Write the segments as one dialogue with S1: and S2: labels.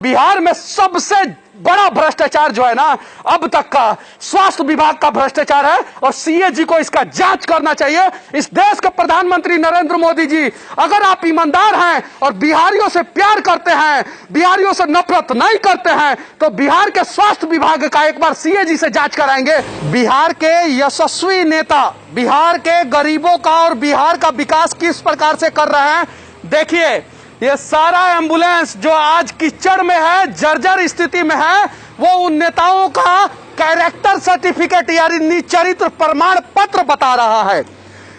S1: बिहार में सबसे बड़ा भ्रष्टाचार जो है ना अब तक का स्वास्थ्य विभाग का भ्रष्टाचार है और सीएजी को इसका जांच करना चाहिए। इस देश के प्रधानमंत्री नरेंद्र मोदी जी, अगर आप ईमानदार हैं और बिहारियों से प्यार करते हैं, बिहारियों से नफरत नहीं करते हैं, तो बिहार के स्वास्थ्य विभाग का एक बार सीएजी से जांच कराएंगे। बिहार के यशस्वी नेता बिहार के गरीबों का और बिहार का विकास किस प्रकार से कर रहे हैं, देखिए। ये सारा एम्बुलेंस जो आज कीचड़ में है, जर्जर स्थिति में है, वो उन नेताओं का कैरेक्टर सर्टिफिकेट यानी चरित्र प्रमाण पत्र बता रहा है।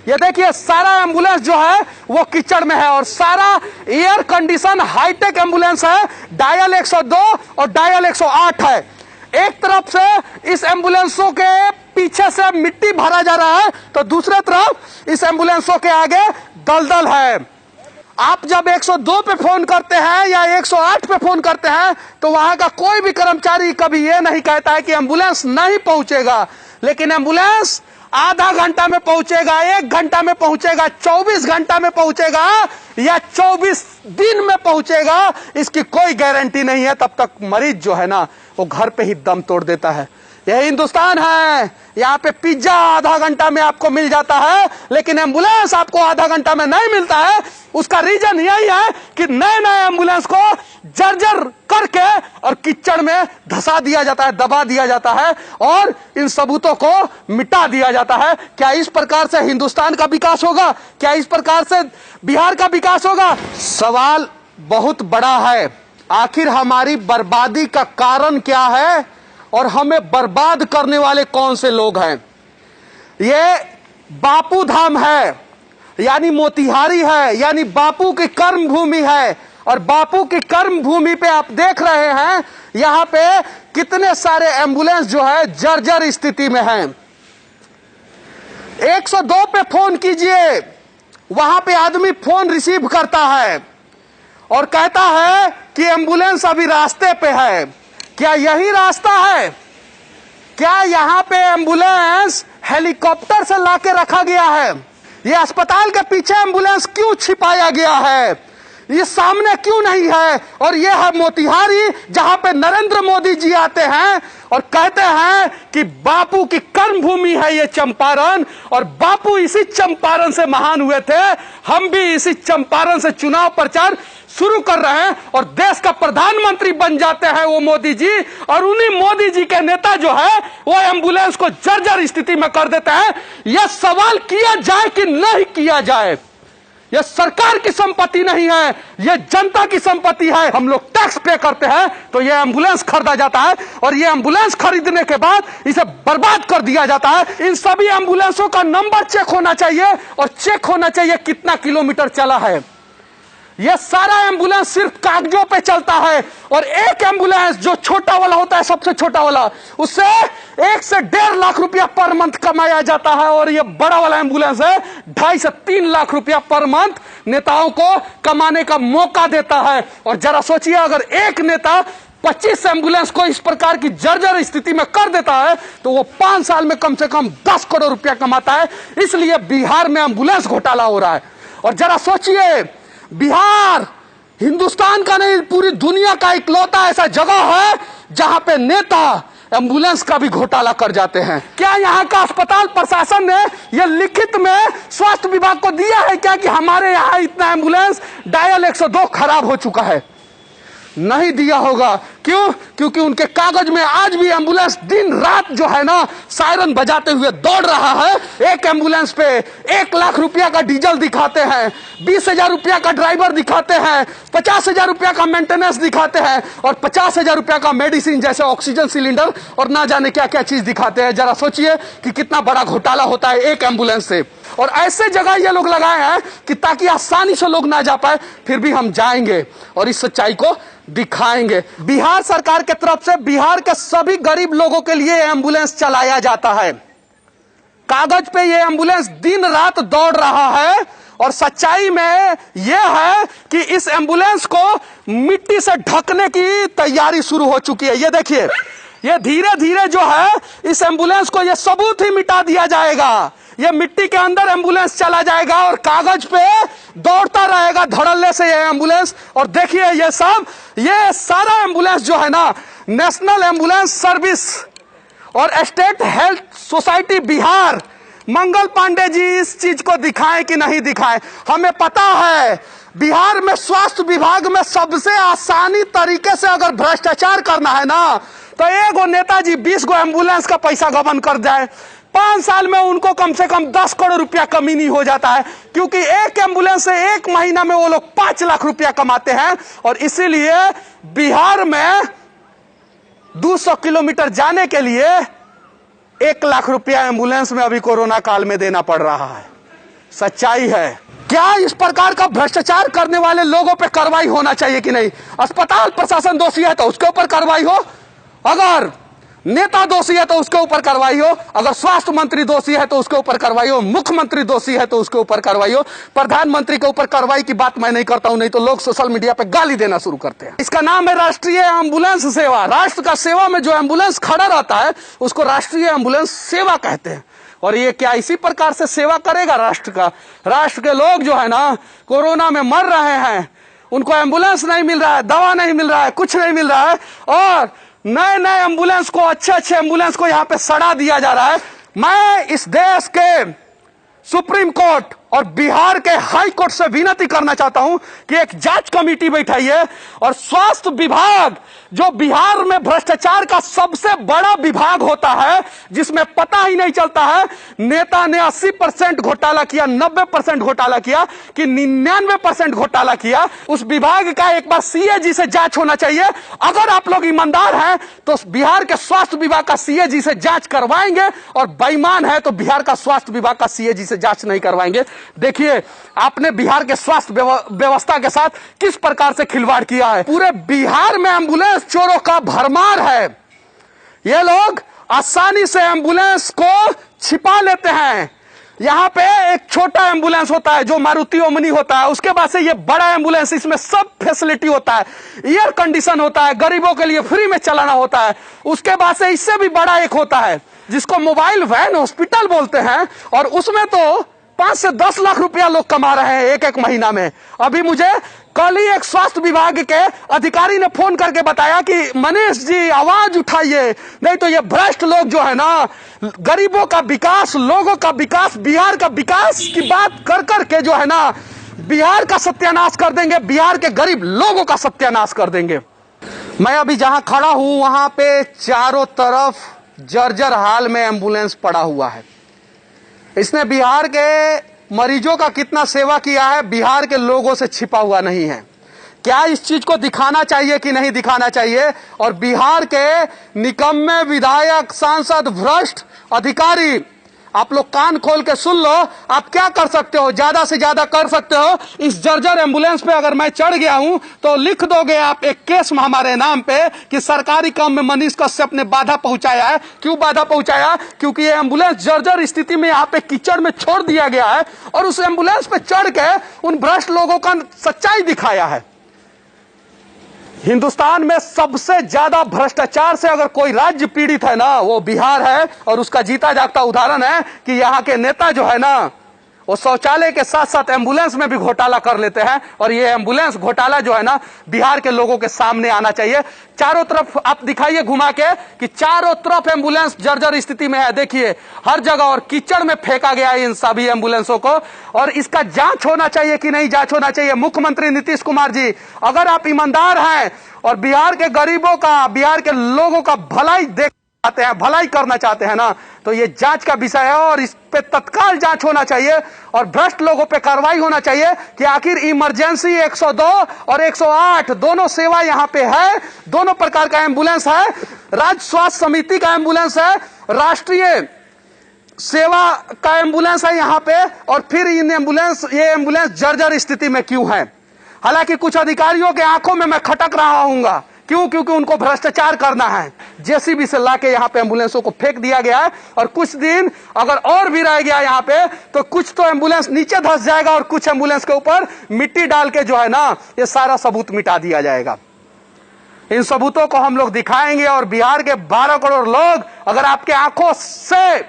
S1: ये देखिए सारा एम्बुलेंस जो है वो कीचड़ में है और सारा एयर कंडीशन हाईटेक एम्बुलेंस है। डायल 102 और डायल 108 है। एक तरफ से इस एम्बुलेंसों के पीछे से मिट्टी भरा जा रहा है तो दूसरे तरफ इस एम्बुलेंसों के आगे दलदल है। आप जब 102 पे फोन करते हैं या 108 पे फोन करते हैं तो वहां का कोई भी कर्मचारी कभी ये नहीं कहता है कि एम्बुलेंस नहीं पहुंचेगा, लेकिन एम्बुलेंस आधा घंटा में पहुंचेगा, 1 घंटा में पहुंचेगा, 24 घंटा में पहुंचेगा या 24 दिन में पहुंचेगा, इसकी कोई गारंटी नहीं है। तब तक मरीज जो है ना वो घर पे ही दम तोड़ देता है। यह हिंदुस्तान है, यहाँ पे पिज्जा आधा घंटा में आपको मिल जाता है लेकिन एम्बुलेंस आपको आधा घंटा में नहीं मिलता है। उसका रीजन यही है कि नए नए एम्बुलेंस को जर्जर करके और कीचड़ में धसा दिया जाता है, दबा दिया जाता है और इन सबूतों को मिटा दिया जाता है। क्या इस प्रकार से हिंदुस्तान का विकास होगा? क्या इस प्रकार से बिहार का विकास होगा? सवाल बहुत बड़ा है। आखिर हमारी बर्बादी का कारण क्या है और हमें बर्बाद करने वाले कौन से लोग हैं? ये बापू धाम है, यानी मोतिहारी है, यानी बापू की कर्म भूमि है। और बापू की कर्म भूमि पे आप देख रहे हैं यहां पे कितने सारे एम्बुलेंस जो है जर्जर स्थिति में हैं। 102 पे फोन कीजिए, वहां पे आदमी फोन रिसीव करता है और कहता है कि एम्बुलेंस अभी रास्ते पे है। क्या यही रास्ता है? क्या यहां पे एम्बुलेंस हेलीकॉप्टर से लाके रखा गया है? ये अस्पताल के पीछे एम्बुलेंस क्यों छिपाया गया है? ये सामने क्यों नहीं है? और ये है मोतिहारी, जहां पे नरेंद्र मोदी जी आते हैं और कहते हैं कि बापू की कर्म भूमि है ये चंपारण और बापू इसी चंपारण से महान हुए थे। हम भी इसी चंपारण से चुनाव प्रचार शुरू कर रहे हैं और देश का प्रधानमंत्री बन जाते हैं वो मोदी जी। और उन्हीं मोदी जी के नेता जो है वो एम्बुलेंस को जर्जर स्थिति में कर देते हैं। यह सवाल किया जाए कि नहीं किया जाए, यह सरकार की संपत्ति नहीं है, यह जनता की संपत्ति है। हम लोग टैक्स पे करते हैं तो यह एम्बुलेंस खरीदा जाता है और यह एम्बुलेंस खरीदने के बाद इसे बर्बाद कर दिया जाता है। इन सभी एम्बुलेंसों का नंबर चेक होना चाहिए और चेक होना चाहिए कितना किलोमीटर चला है। यह सारा एम्बुलेंस सिर्फ कागजों पे चलता है और एक एम्बुलेंस जो छोटा वाला होता है, सबसे छोटा वाला, उससे 1 से 1.5 लाख रुपया पर मंथ कमाया जाता है। और यह बड़ा वाला एम्बुलेंस है 2.5 से 3 लाख रुपया पर मंथ नेताओं को कमाने का मौका देता है। और जरा सोचिए, अगर एक नेता 25 एम्बुलेंस को इस प्रकार की जर्जर स्थिति में कर देता है तो वो 5 साल में कम से कम 10 करोड़ रुपया कमाता है। इसलिए बिहार में एम्बुलेंस घोटाला हो रहा है। और जरा सोचिए, बिहार हिंदुस्तान का नहीं पूरी दुनिया का इकलौता ऐसा जगह है जहां पे नेता एम्बुलेंस का भी घोटाला कर जाते हैं। क्या यहाँ का अस्पताल प्रशासन ने यह लिखित में स्वास्थ्य विभाग को दिया है क्या कि हमारे यहाँ इतना एम्बुलेंस डायल 102 खराब हो चुका है? नहीं दिया होगा। क्यों? क्योंकि उनके कागज में आज भी एम्बुलेंस दिन रात जो है ना सायरन बजाते हुए दौड़ रहा है। एक एम्बुलेंस पे 1 लाख रुपया का डीजल दिखाते हैं, 20,000 रुपया का ड्राइवर दिखाते हैं, 50,000 रुपया का मेंटेनेंस दिखाते हैं और 50,000 रुपया का मेडिसिन जैसे ऑक्सीजन सिलेंडर और ना जाने क्या क्या चीज दिखाते हैं। जरा सोचिए कि कितना बड़ा घोटाला होता है एक एम्बुलेंस से। और ऐसे जगह ये लोग लगाए हैं कि ताकि आसानी से लोग ना जा पाए, फिर भी हम जाएंगे और इस सच्चाई को दिखाएंगे। बिहार सरकार के तरफ से बिहार के सभी गरीब लोगों के लिए एम्बुलेंस चलाया जाता है। कागज पे ये एम्बुलेंस दिन रात दौड़ रहा है और सच्चाई में यह है कि इस एम्बुलेंस को मिट्टी से ढकने की तैयारी शुरू हो चुकी है। ये देखिए, ये धीरे धीरे जो है इस एम्बुलेंस को ये सबूत ही मिटा दिया जाएगा। ये मिट्टी के अंदर एम्बुलेंस चला जाएगा और कागज पे दौड़ता रहेगा धड़ल्ले से ये एम्बुलेंस। और देखिए ये सारा एम्बुलेंस जो है ना, नेशनल एम्बुलेंस सर्विस और state health society Bihar, Mangal Pandey ji इस चीज को दिखाएं कि नहीं दिखाएं। हमें पता है बिहार में स्वास्थ्य विभाग में सबसे आसानी तरीके से अगर भ्रष्टाचार करना है ना, तो एगो नेताजी 20 गो एम्बुलेंस का पैसा गबन कर जाए, 5 साल में उनको कम से कम 10 करोड़ रुपया कमी नहीं हो जाता है, क्योंकि एक एम्बुलेंस से एक महीना में वो लोग 5 लाख रुपया कमाते हैं। और इसीलिए बिहार में 200 किलोमीटर जाने के लिए 1 लाख रुपया एम्बुलेंस में अभी कोरोना काल में देना पड़ रहा है। सच्चाई है। क्या इस प्रकार का भ्रष्टाचार करने वाले लोगों पे कार्रवाई होना चाहिए कि नहीं? अस्पताल प्रशासन दोषी है तो उसके ऊपर कार्रवाई हो, अगर नेता दोषी है तो उसके ऊपर कार्रवाई हो, अगर स्वास्थ्य मंत्री दोषी है तो उसके ऊपर कार्रवाई हो, मुख्यमंत्री दोषी है तो उसके ऊपर कार्रवाई हो। प्रधानमंत्री के ऊपर कार्रवाई की बात मैं नहीं करता हूं, नहीं तो लोग सोशल मीडिया पे गाली देना शुरू करते हैं। इसका नाम है राष्ट्रीय एम्बुलेंस सेवा। राष्ट्र का सेवा में जो एम्बुलेंस खड़ा रहता है उसको राष्ट्रीय एम्बुलेंस सेवा कहते हैं। और ये क्या इसी प्रकार से सेवा करेगा राष्ट्र का? राष्ट्र के लोग जो है ना कोरोना में मर रहे हैं, उनको एम्बुलेंस नहीं मिल रहा है, दवा नहीं मिल रहा है, कुछ नहीं मिल रहा है, और नए नए एम्बुलेंस को, अच्छे एम्बुलेंस को यहां पे सड़ा दिया जा रहा है। मैं इस देश के सुप्रीम कोर्ट और बिहार के हाई कोर्ट से विनती करना चाहता हूं कि एक जांच कमेटी बैठाइए और स्वास्थ्य विभाग, जो बिहार में भ्रष्टाचार का सबसे बड़ा विभाग होता है, जिसमें पता ही नहीं चलता है नेता ने 80% घोटाला किया, 90% घोटाला किया कि 99% घोटाला किया, उस विभाग का एक बार सीएजी से जांच होना चाहिए। अगर आप लोग ईमानदार हैं तो बिहार के स्वास्थ्य विभाग का सीएजी से जांच करवाएंगे, और बेईमान है तो बिहार का स्वास्थ्य विभाग का सीएजी से जांच नहीं करवाएंगे। देखिए आपने बिहार के स्वास्थ्य व्यवस्था के साथ किस प्रकार से खिलवाड़ किया है। पूरे बिहार में एम्बुलेंस चोरों का भरमार है। ये लोग आसानी से एम्बुलेंस को छिपा लेते हैं। यहां पे एक छोटा एम्बुलेंस होता है जो मारुति ओमनी होता है, उसके बाद से ये बड़ा एम्बुलेंस, इसमें सब फैसिलिटी होता है, एयर कंडीशन होता है, गरीबों के लिए फ्री में चलाना होता है। उसके बाद से इससे भी बड़ा एक होता है जिसको मोबाइल वैन हॉस्पिटल बोलते हैं, और उसमें तो 5 से 10 लाख रुपया लोग कमा रहे हैं एक महीना में। अभी मुझे कल ही एक स्वास्थ्य विभाग के अधिकारी ने फोन करके बताया कि मनीष जी आवाज उठाइए, नहीं तो ये भ्रष्ट लोग जो है ना, गरीबों का विकास, लोगों का विकास, बिहार का विकास की बात कर करके जो है ना, बिहार का सत्यानाश कर देंगे, बिहार के गरीब लोगों का सत्यानाश कर देंगे। मैं अभी जहां खड़ा हूं वहां पे चारों तरफ जर्जर हाल में एम्बुलेंस पड़ा हुआ है। इसने बिहार के मरीजों का कितना सेवा किया है, बिहार के लोगों से छिपा हुआ नहीं है। क्या इस चीज को दिखाना चाहिए कि नहीं दिखाना चाहिए? और बिहार के निकम्मे विधायक, सांसद, भ्रष्ट अधिकारी, आप लोग कान खोल के सुन लो। आप क्या कर सकते हो, ज्यादा से ज्यादा कर सकते हो, इस जर्जर एम्बुलेंस पे अगर मैं चढ़ गया हूं तो लिख दोगे आप एक केस हमारे नाम पे कि सरकारी काम में मनीष कश्यप ने बाधा पहुंचाया है। क्यों बाधा पहुंचाया? क्योंकि ये एम्बुलेंस जर्जर स्थिति में यहाँ पे कीचड़ में छोड़ दिया गया है, और उस एम्बुलेंस पे चढ़ के उन भ्रष्ट लोगों का सच्चाई दिखाया है। हिंदुस्तान में सबसे ज्यादा भ्रष्टाचार से अगर कोई राज्य पीड़ित है ना, वो बिहार है, और उसका जीता जागता उदाहरण है कि यहाँ के नेता जो है ना, वो शौचालय के साथ साथ एम्बुलेंस में भी घोटाला कर लेते हैं। और ये एम्बुलेंस घोटाला जो है ना, बिहार के लोगों के सामने आना चाहिए। चारों तरफ आप दिखाइए घुमा के कि चारों तरफ एम्बुलेंस जर्जर स्थिति में है, देखिए हर जगह, और कीचड़ में फेंका गया है इन सभी एम्बुलेंसों को। और इसका जांच होना चाहिए कि नहीं जांच होना चाहिए? मुख्यमंत्री नीतीश कुमार जी, अगर आप ईमानदार हैं और बिहार के गरीबों का, बिहार के लोगों का भलाई चाहते हैं, भलाई करना चाहते हैं ना, तो ये जांच का विषय है, और इस पे तत्काल जांच होना चाहिए, और भ्रष्ट लोगों पे कार्रवाई होना चाहिए कि आखिर इमरजेंसी 102 और 108 दोनों सेवा यहां पे है, दोनों प्रकार का एम्बुलेंस है, राज्य स्वास्थ्य समिति का एम्बुलेंस है, राष्ट्रीय सेवा का एम्बुलेंस है यहां पे, और फिर ये एम्बुलेंस जर्जर स्थिति में क्यों है? हालांकि कुछ अधिकारियों के आंखों में मैं खटक रहा हूंगा, क्यों? क्योंकि उनको भ्रष्टाचार करना है। जेसीबी से लाके यहाँ पे एम्बुलेंसों को फेंक दिया गया है, और कुछ दिन अगर और भी रह गया यहाँ पे तो कुछ तो एम्बुलेंस नीचे धंस जाएगा, और कुछ एम्बुलेंस के ऊपर मिट्टी डाल के जो है ना, ये सारा सबूत मिटा दिया जाएगा। इन सबूतों को हम लोग दिखाएंगे, और बिहार के 12 करोड़ लोग अगर आपके आंखों से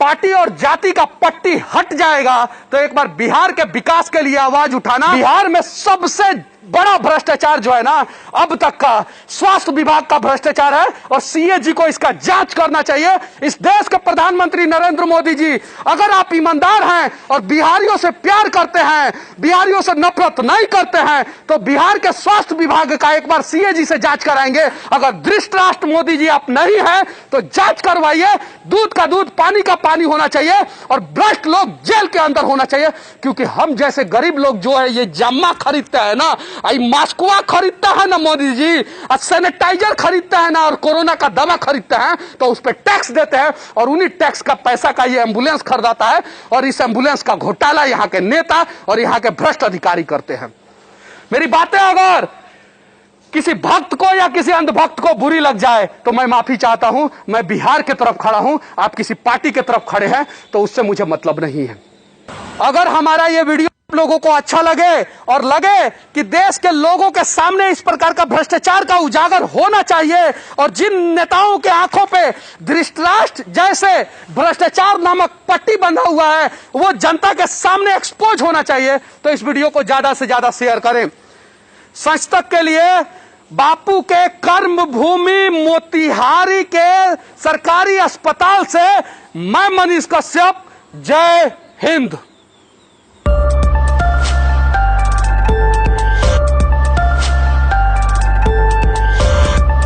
S1: पार्टी और जाति का पट्टी हट जाएगा तो एक बार बिहार के विकास के लिए आवाज उठाना। बिहार में सबसे बड़ा भ्रष्टाचार जो है ना अब तक का स्वास्थ्य विभाग का भ्रष्टाचार है और सीएजी को इसका जांच करना चाहिए। इस देश के प्रधानमंत्री नरेंद्र मोदी जी, अगर आप ईमानदार हैं और बिहारियों से प्यार करते हैं, बिहारियों से नफरत नहीं करते हैं, तो बिहार के स्वास्थ्य विभाग का एक बार सीएजी से जांच कराएंगे। अगर धृतराष्ट्र मोदी जी आप नहीं हैं तो जांच करवाइए। दूध का दूध, पानी का पानी होना चाहिए और भ्रष्ट लोग जेल के अंदर होना चाहिए। क्योंकि हम जैसे गरीब लोग जो है ये जामा खरीदते हैं ना, मास्कुआ खरीदता है ना मोदी जी, और सैनिटाइजर खरीदता है ना, और कोरोना का दवा खरीदते हैं, तो उस पर टैक्स देते हैं और उन्हीं टैक्स का पैसा का ये एम्बुलेंस खरीदाता है। और इस एम्बुलेंस का घोटाला यहाँ के नेता और यहाँ के भ्रष्ट अधिकारी करते हैं। मेरी बातें अगर किसी भक्त को या किसी अंधभक्त को बुरी लग जाए तो मैं माफी चाहता हूं। मैं बिहार की तरफ खड़ा हूं, आप किसी पार्टी की तरफ खड़े हैं तो उससे मुझे मतलब नहीं है। अगर हमारा ये वीडियो लोगों को अच्छा लगे और लगे कि देश के लोगों के सामने इस प्रकार का भ्रष्टाचार का उजागर होना चाहिए और जिन नेताओं के आंखों पे धृतराष्ट्र जैसे भ्रष्टाचार नामक पट्टी बंधा हुआ है वो जनता के सामने एक्सपोज होना चाहिए, तो इस वीडियो को ज्यादा से ज्यादा शेयर करें। सच तक के लिए बापू के कर्म भूमि मोतिहारी के सरकारी अस्पताल से मैं मनीष कश्यप, जय हिंद।